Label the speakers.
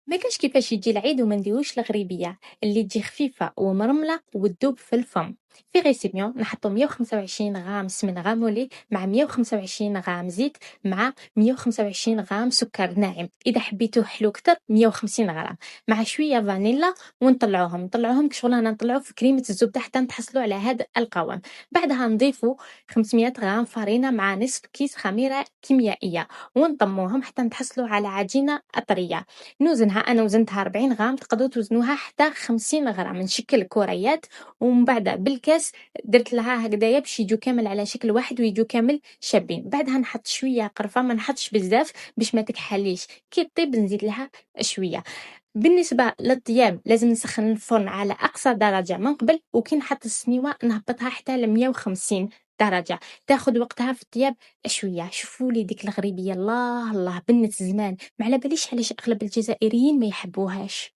Speaker 1: ما كاش كيفاش يجي العيد وما نديروش الغريبيه اللي تجي خفيفه ومرمله وتذوب في الفم. في ريسيبيون نحطو 125 غرام سمن غامولي مع 125 غرام زيت مع 125 غرام سكر ناعم، اذا حبيتوه حلو كتر 150 غرام، مع شويه فانيلا. ونطلعوهم كشغل انا نطلعو في كريمه الزبده حتى نتحصلوا على هذا القوام. بعدها نضيفوا 500 غرام فرينه مع نصف كيس خميره كيميائيه، ونطموهم حتى نتحصلوا على عجينه طريه. نوزنها، أنا وزنتها 40 غرام، تقدروا توزنوها حتى 50 غرام. نشكل كريات ومن بعد بالكاس درت لها هكذايا باش يجوا كامل على شكل واحد ويجوا كامل شابين. بعدها نحط شويه قرفه، ما نحطش بزاف باش ما تكحليش، كي طيب نزيد لها شويه. بالنسبه للطياب لازم نسخن الفرن على اقصى درجه من قبل، وكي نحط السنيوه نهبطها حتى ل 150 درجه، تاخذ وقتها في الطياب شويه. شوفوا لي ديك الغريبيه، الله الله بنت زمان، ما على باليش علاش اغلب الجزائريين ما يحبوهاش.